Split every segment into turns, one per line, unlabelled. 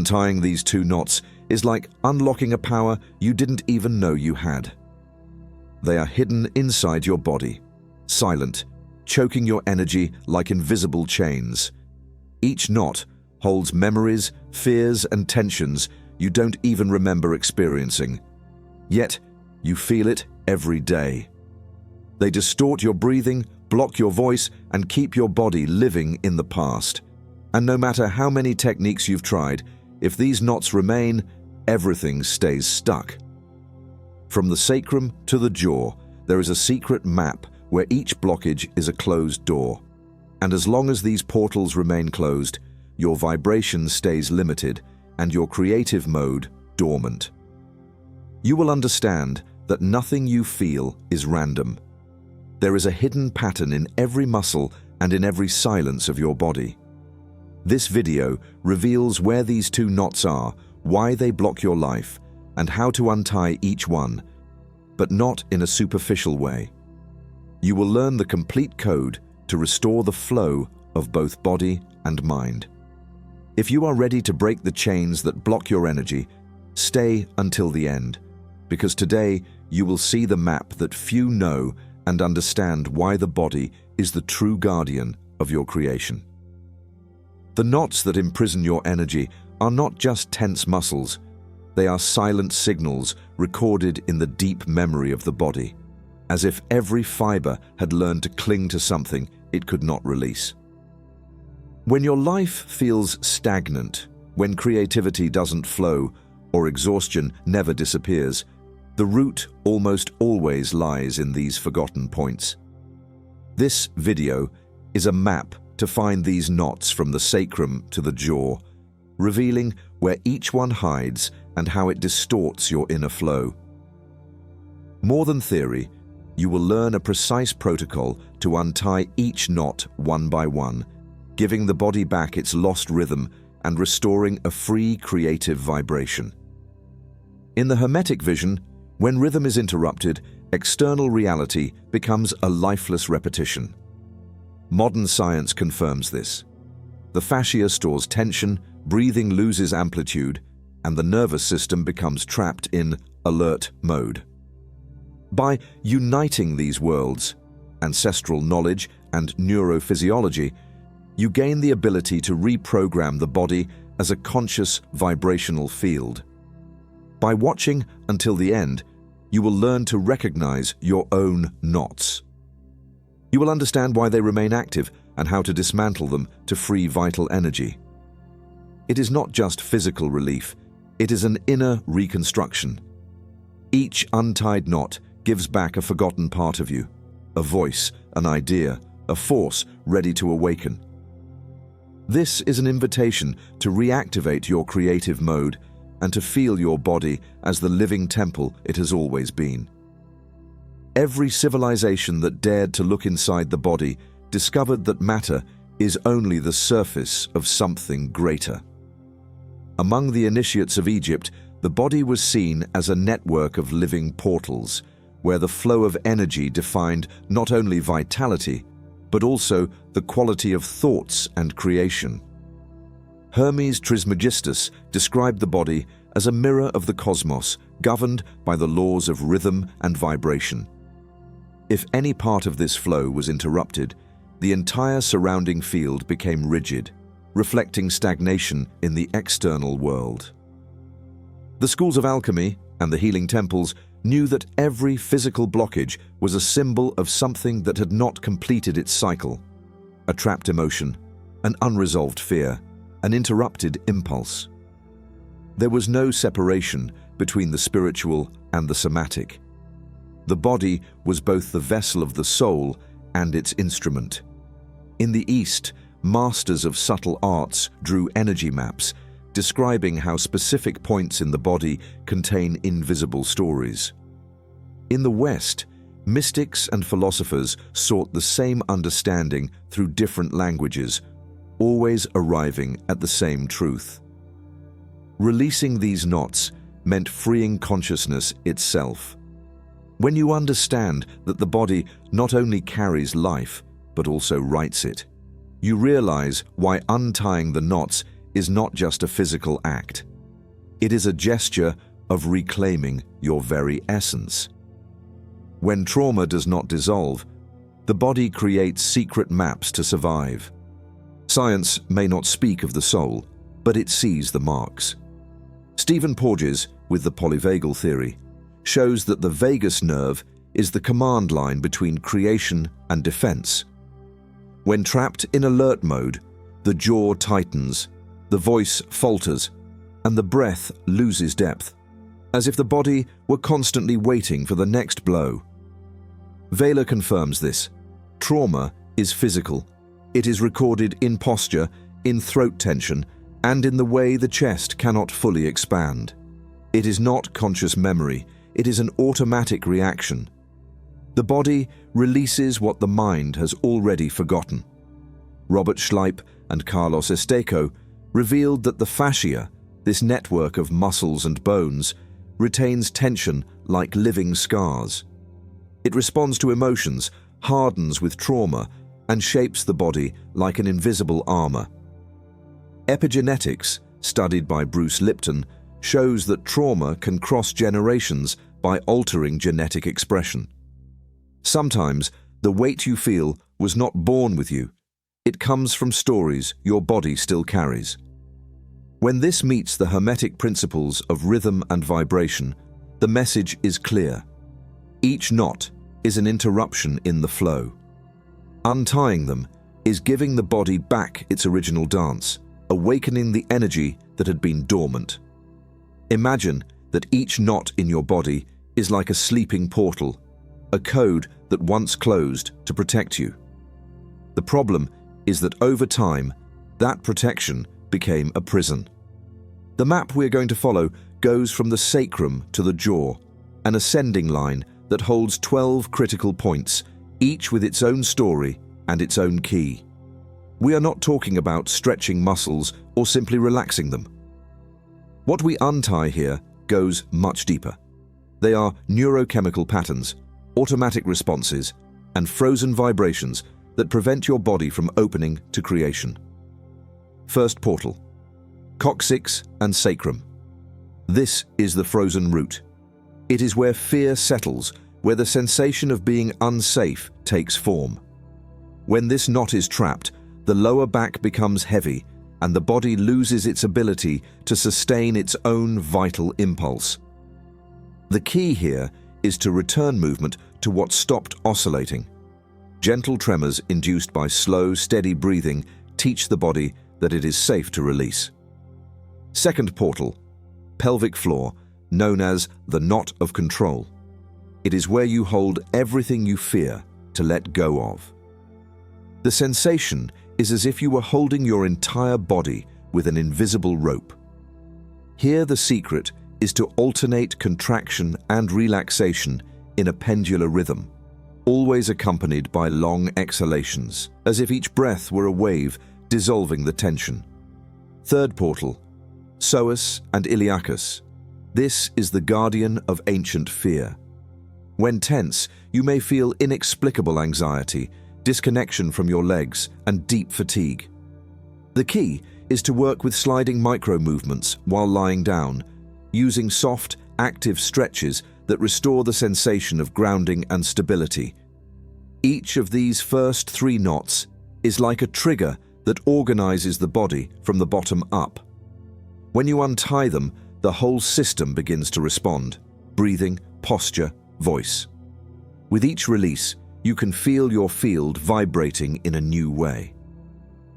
Untying these two knots is like unlocking a power you didn't even know you had. They are hidden inside your body, silent, choking your energy like invisible chains. Each knot holds memories, fears, and tensions you don't even remember experiencing. Yet, you feel it every day. They distort your breathing, block your voice, and keep your body living in the past. And no matter how many techniques you've tried, if these knots remain, everything stays stuck. From the sacrum to the jaw, there is a secret map where each blockage is a closed door. And as long as these portals remain closed, your vibration stays limited and your creative mode dormant. You will understand that nothing you feel is random. There is a hidden pattern in every muscle and in every silence of your body. This video reveals where these two knots are, why they block your life, and how to untie each one, but not in a superficial way. You will learn the complete code to restore the flow of both body and mind. If you are ready to break the chains that block your energy, stay until the end, because today you will see the map that few know and understand why the body is the true guardian of your creation. The knots that imprison your energy are not just tense muscles, they are silent signals recorded in the deep memory of the body, as if every fiber had learned to cling to something it could not release. When your life feels stagnant, when creativity doesn't flow, or exhaustion never disappears, the root almost always lies in these forgotten points. This video is a map to find these knots from the sacrum to the jaw, revealing where each one hides and how it distorts your inner flow. More than theory, you will learn a precise protocol to untie each knot one by one, giving the body back its lost rhythm and restoring a free creative vibration. In the Hermetic vision, when rhythm is interrupted, external reality becomes a lifeless repetition. Modern science confirms this. The fascia stores tension, breathing loses amplitude, and the nervous system becomes trapped in alert mode. By uniting these worlds, ancestral knowledge and neurophysiology, you gain the ability to reprogram the body as a conscious vibrational field. By watching until the end, you will learn to recognize your own knots. You will understand why they remain active and how to dismantle them to free vital energy. It is not just physical relief, it is an inner reconstruction. Each untied knot gives back a forgotten part of you, a voice, an idea, a force ready to awaken. This is an invitation to reactivate your creative mode and to feel your body as the living temple it has always been. Every civilization that dared to look inside the body discovered that matter is only the surface of something greater. Among the initiates of Egypt, the body was seen as a network of living portals, where the flow of energy defined not only vitality, but also the quality of thoughts and creation. Hermes Trismegistus described the body as a mirror of the cosmos, governed by the laws of rhythm and vibration. If any part of this flow was interrupted, the entire surrounding field became rigid, reflecting stagnation in the external world. The schools of alchemy and the healing temples knew that every physical blockage was a symbol of something that had not completed its cycle: a trapped emotion, an unresolved fear, an interrupted impulse. There was no separation between the spiritual and the somatic. The body was both the vessel of the soul and its instrument. In the East, masters of subtle arts drew energy maps, describing how specific points in the body contain invisible stories. In the West, mystics and philosophers sought the same understanding through different languages, always arriving at the same truth. Releasing these knots meant freeing consciousness itself. When you understand that the body not only carries life, but also writes it, you realize why untying the knots is not just a physical act. It is a gesture of reclaiming your very essence. When trauma does not dissolve, the body creates secret maps to survive. Science may not speak of the soul, but it sees the marks. Stephen Porges, with the polyvagal theory, shows that the vagus nerve is the command line between creation and defense. When trapped in alert mode, the jaw tightens, the voice falters, and the breath loses depth, as if the body were constantly waiting for the next blow. Vela confirms this. Trauma is physical. It is recorded in posture, in throat tension, and in the way the chest cannot fully expand. It is not conscious memory. It is an automatic reaction. The body releases what the mind has already forgotten. Robert Schleip and Carlos Esteco revealed that the fascia, this network of muscles and bones, retains tension like living scars. It responds to emotions, hardens with trauma, and shapes the body like an invisible armor. Epigenetics, studied by Bruce Lipton, shows that trauma can cross generations by altering genetic expression. Sometimes, the weight you feel was not born with you. It comes from stories your body still carries. When this meets the hermetic principles of rhythm and vibration, the message is clear. Each knot is an interruption in the flow. Untying them is giving the body back its original dance, awakening the energy that had been dormant. Imagine that each knot in your body is like a sleeping portal, a code that once closed to protect you. The problem is that over time, that protection became a prison. The map we're going to follow goes from the sacrum to the jaw, an ascending line that holds 12 critical points, each with its own story and its own key. We are not talking about stretching muscles or simply relaxing them. What we untie here goes much deeper. They are neurochemical patterns, automatic responses, and frozen vibrations that prevent your body from opening to creation. First portal, coccyx and sacrum. This is the frozen root. It is where fear settles, where the sensation of being unsafe takes form. When this knot is trapped, the lower back becomes heavy and the body loses its ability to sustain its own vital impulse. The key here is to return movement to what stopped oscillating. Gentle tremors induced by slow, steady breathing teach the body that it is safe to release. Second portal, pelvic floor, known as the knot of control. It is where you hold everything you fear to let go of. The sensation is as if you were holding your entire body with an invisible rope. Here the secret is to alternate contraction and relaxation in a pendular rhythm, always accompanied by long exhalations, as if each breath were a wave dissolving the tension. Third portal, psoas and iliacus. This is the guardian of ancient fear. When tense, you may feel inexplicable anxiety, disconnection from your legs, and deep fatigue. The key is to work with sliding micro-movements while lying down, using soft, active stretches that restore the sensation of grounding and stability. Each of these first 3 knots is like a trigger that organizes the body from the bottom up. When you untie them, the whole system begins to respond: breathing, posture, voice. With each release, you can feel your field vibrating in a new way.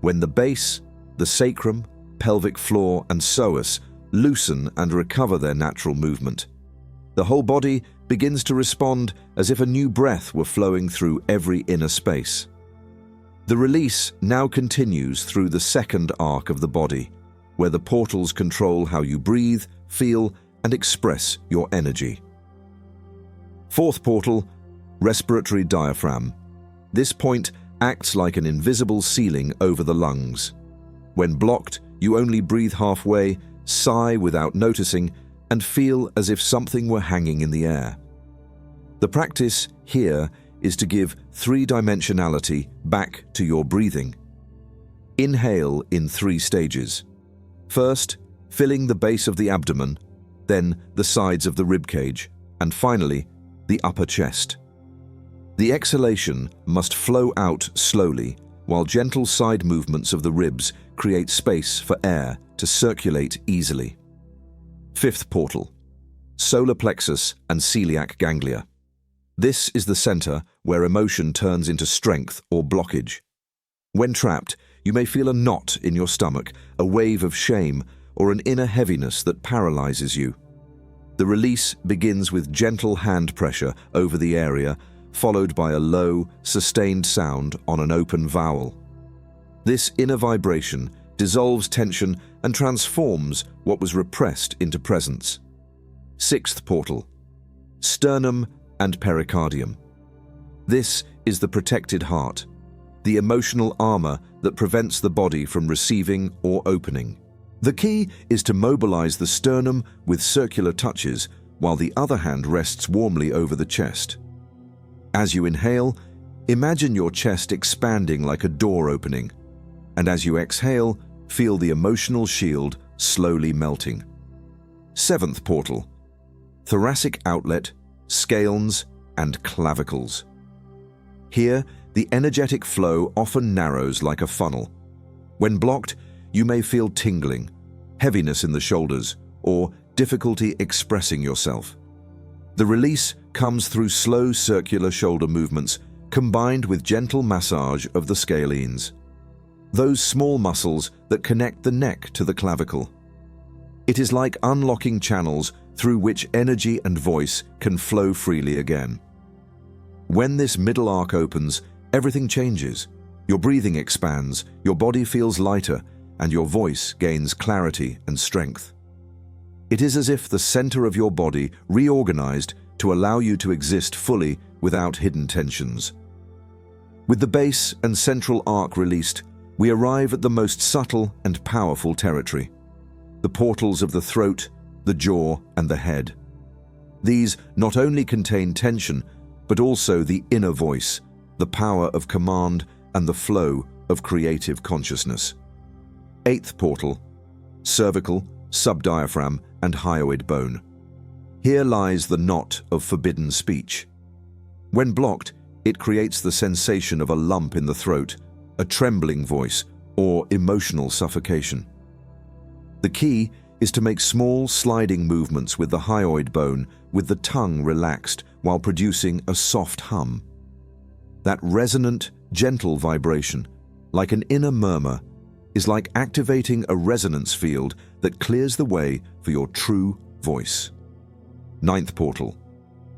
When the base, the sacrum, pelvic floor, and psoas loosen and recover their natural movement, the whole body begins to respond as if a new breath were flowing through every inner space. The release now continues through the second arc of the body, where the portals control how you breathe, feel, and express your energy. Fourth portal, respiratory diaphragm. This point acts like an invisible ceiling over the lungs. When blocked, you only breathe halfway, sigh without noticing, and feel as if something were hanging in the air. The practice here is to give 3-dimensionality back to your breathing. Inhale in 3 stages. First, filling the base of the abdomen, then the sides of the ribcage, and finally, the upper chest. The exhalation must flow out slowly, while gentle side movements of the ribs create space for air to circulate easily. Fifth portal, solar plexus and celiac ganglia. This is the center where emotion turns into strength or blockage. When trapped, you may feel a knot in your stomach, a wave of shame, or an inner heaviness that paralyzes you. The release begins with gentle hand pressure over the area, followed by a low, sustained sound on an open vowel. This inner vibration dissolves tension and transforms what was repressed into presence. Sixth portal, sternum and pericardium. This is the protected heart, the emotional armor that prevents the body from receiving or opening. The key is to mobilize the sternum with circular touches, while the other hand rests warmly over the chest. As you inhale, imagine your chest expanding like a door opening, and as you exhale, feel the emotional shield slowly melting. Seventh portal, thoracic outlet, scalens, and clavicles. Here, the energetic flow often narrows like a funnel. When blocked, you may feel tingling, heaviness in the shoulders, or difficulty expressing yourself. The release comes through slow circular shoulder movements combined with gentle massage of the scalenes, those small muscles that connect the neck to the clavicle. It is like unlocking channels through which energy and voice can flow freely again. When this middle arc opens, everything changes. Your breathing expands, your body feels lighter, and your voice gains clarity and strength. It is as if the center of your body reorganized to allow you to exist fully without hidden tensions. With the base and central arc released, we arrive at the most subtle and powerful territory, the portals of the throat, the jaw, and the head. These not only contain tension, but also the inner voice, the power of command, and the flow of creative consciousness. Eighth portal, cervical, subdiaphragm, and hyoid bone. Here lies the knot of forbidden speech. When blocked, it creates the sensation of a lump in the throat, a trembling voice, or emotional suffocation. The key is to make small sliding movements with the hyoid bone, with the tongue relaxed while producing a soft hum. That resonant, gentle vibration, like an inner murmur, is like activating a resonance field that clears the way for your true voice. Ninth portal,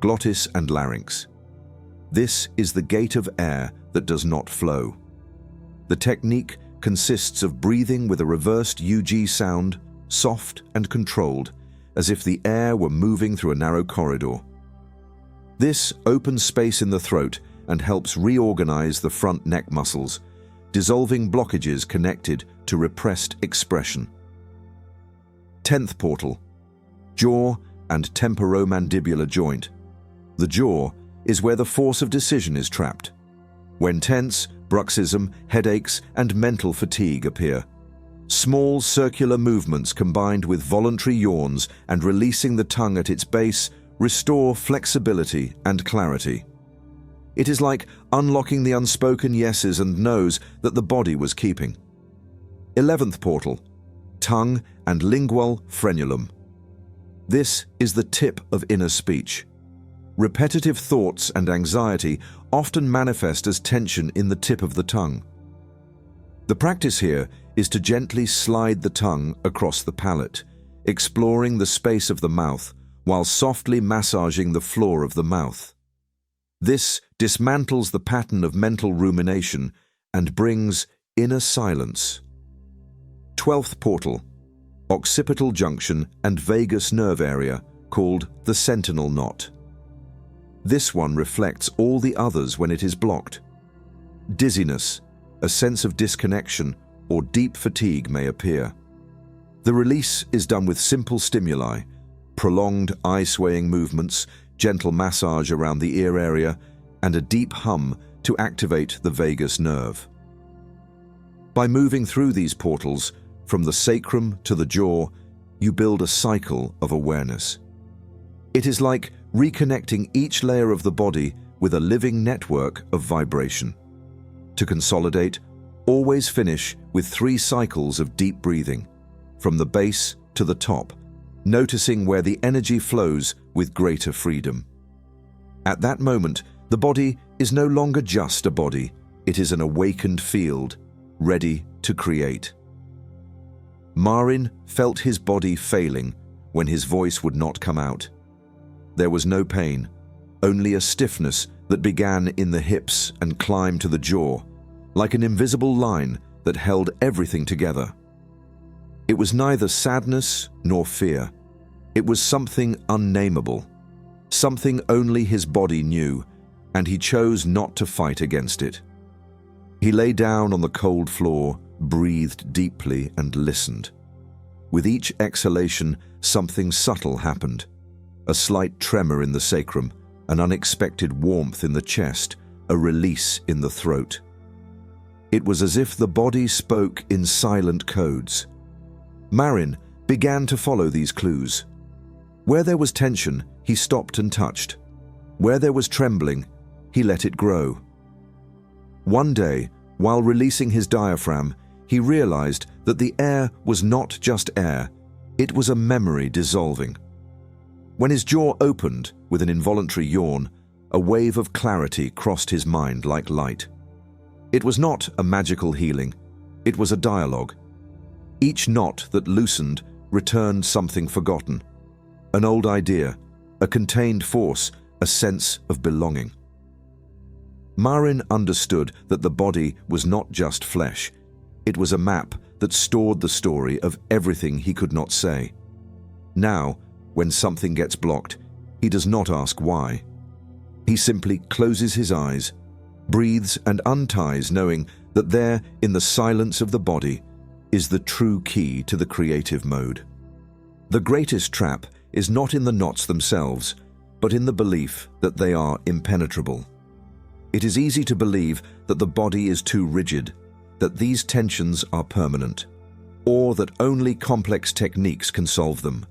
glottis and larynx. This is the gate of air that does not flow. The technique consists of breathing with a reversed UG sound, soft and controlled, as if the air were moving through a narrow corridor. This opens space in the throat and helps reorganize the front neck muscles, dissolving blockages connected to repressed expression. 10th portal, jaw and temporomandibular joint. The jaw is where the force of decision is trapped. When tense, bruxism, headaches, and mental fatigue appear. Small circular movements combined with voluntary yawns and releasing the tongue at its base restore flexibility and clarity. It is like unlocking the unspoken yeses and nos that the body was keeping. 11th portal, tongue and lingual frenulum. This is the tip of inner speech. Repetitive thoughts and anxiety often manifest as tension in the tip of the tongue. The practice here is to gently slide the tongue across the palate, exploring the space of the mouth while softly massaging the floor of the mouth. This dismantles the pattern of mental rumination and brings inner silence. 12th portal, occipital junction and vagus nerve area, called the sentinel knot. This one reflects all the others when it is blocked. Dizziness, a sense of disconnection, or deep fatigue may appear. The release is done with simple stimuli, prolonged eye-swaying movements, gentle massage around the ear area, and a deep hum to activate the vagus nerve. By moving through these portals, from the sacrum to the jaw, you build a cycle of awareness. It is like reconnecting each layer of the body with a living network of vibration. To consolidate, always finish with 3 cycles of deep breathing, from the base to the top, noticing where the energy flows with greater freedom. At that moment, the body is no longer just a body, it is an awakened field, ready to create. Marin felt his body failing when his voice would not come out. There was no pain, only a stiffness that began in the hips and climbed to the jaw, like an invisible line that held everything together. It was neither sadness nor fear. It was something unnameable, something only his body knew, and he chose not to fight against it. He lay down on the cold floor, breathed deeply, and listened. With each exhalation, something subtle happened. A slight tremor in the sacrum, an unexpected warmth in the chest, a release in the throat. It was as if the body spoke in silent codes. Marin began to follow these clues. Where there was tension, he stopped and touched. Where there was trembling, he let it grow. One day, while releasing his diaphragm, he realized that the air was not just air, it was a memory dissolving. When his jaw opened with an involuntary yawn, a wave of clarity crossed his mind like light. It was not a magical healing, it was a dialogue. Each knot that loosened returned something forgotten. An old idea, a contained force, a sense of belonging. Marin understood that the body was not just flesh. It was a map that stored the story of everything he could not say. Now, when something gets blocked, he does not ask why. He simply closes his eyes, breathes and unties, knowing that there, in the silence of the body, is the true key to the creative mode. The greatest trap is not in the knots themselves, but in the belief that they are impenetrable. It is easy to believe that the body is too rigid, that these tensions are permanent, or that only complex techniques can solve them.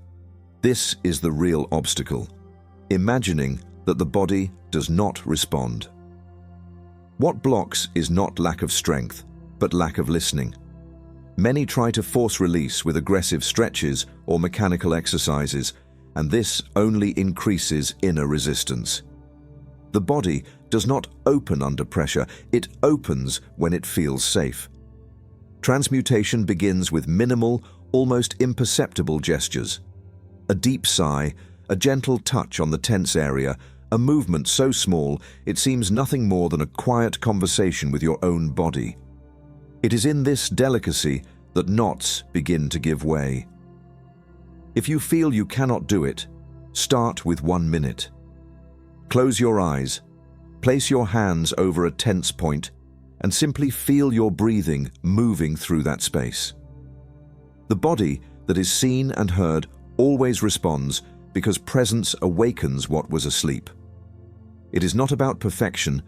This is the real obstacle, imagining that the body does not respond. What blocks is not lack of strength, but lack of listening. Many try to force release with aggressive stretches or mechanical exercises, and this only increases inner resistance. The body does not open under pressure, it opens when it feels safe. Transmutation begins with minimal, almost imperceptible gestures. A deep sigh, a gentle touch on the tense area, a movement so small it seems nothing more than a quiet conversation with your own body. It is in this delicacy that knots begin to give way. If you feel you cannot do it, start with 1 minute. Close your eyes, place your hands over a tense point, and simply feel your breathing moving through that space. The body that is seen and heard always responds because presence awakens what was asleep. It is not about perfection,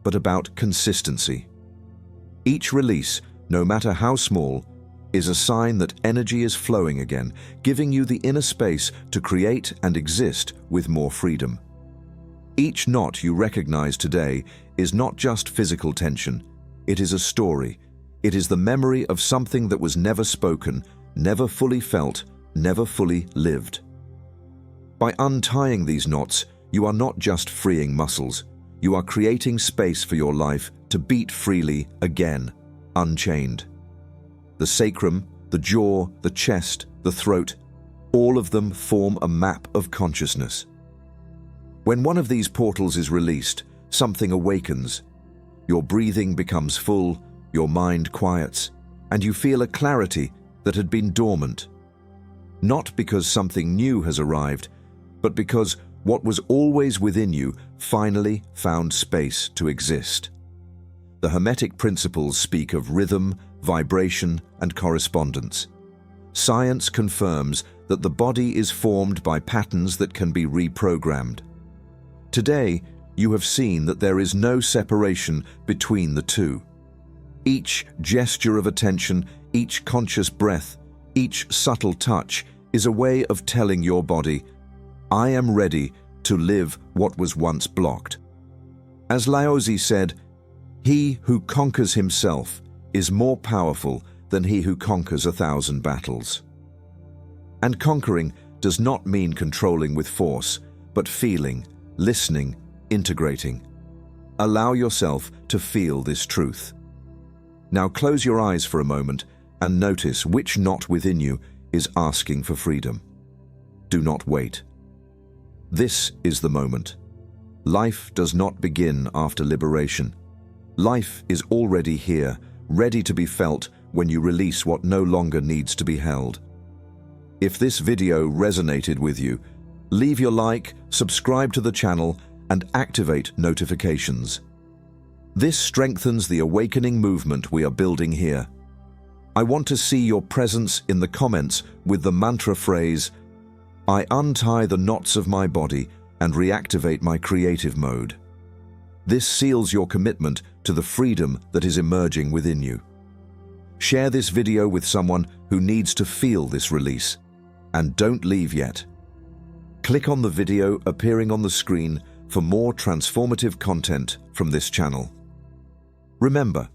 but about consistency. Each release, no matter how small, is a sign that energy is flowing again, giving you the inner space to create and exist with more freedom. Each knot you recognize today is not just physical tension, it is a story. It is the memory of something that was never spoken, never fully felt, never fully lived. By untying these knots, you are not just freeing muscles, you are creating space for your life to beat freely again, unchained. The sacrum, the jaw, the chest, the throat, all of them form a map of consciousness. When one of these portals is released, something awakens. Your breathing becomes full, your mind quiets, and you feel a clarity that had been dormant. Not because something new has arrived, but because what was always within you finally found space to exist. The Hermetic principles speak of rhythm, vibration, and correspondence. Science confirms that the body is formed by patterns that can be reprogrammed. Today, you have seen that there is no separation between the two. Each gesture of attention, each conscious breath, Each subtle touch is a way of telling your body, I am ready to live what was once blocked. As Laozi said, he who conquers himself is more powerful than he who conquers 1,000 battles. And conquering does not mean controlling with force, but feeling, listening, integrating. Allow yourself to feel this truth. Now close your eyes for a moment and notice which knot within you is asking for freedom. Do not wait. This is the moment. Life does not begin after liberation. Life is already here, ready to be felt when you release what no longer needs to be held. If this video resonated with you, leave your like, subscribe to the channel, and activate notifications. This strengthens the awakening movement we are building here. I want to see your presence in the comments with the mantra phrase, I untie the knots of my body and reactivate my creative mode. This seals your commitment to the freedom that is emerging within you. Share this video with someone who needs to feel this release. And don't leave yet. Click on the video appearing on the screen for more transformative content from this channel. Remember,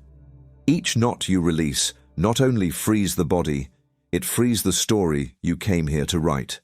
each knot you release not only frees the body, it frees the story you came here to write.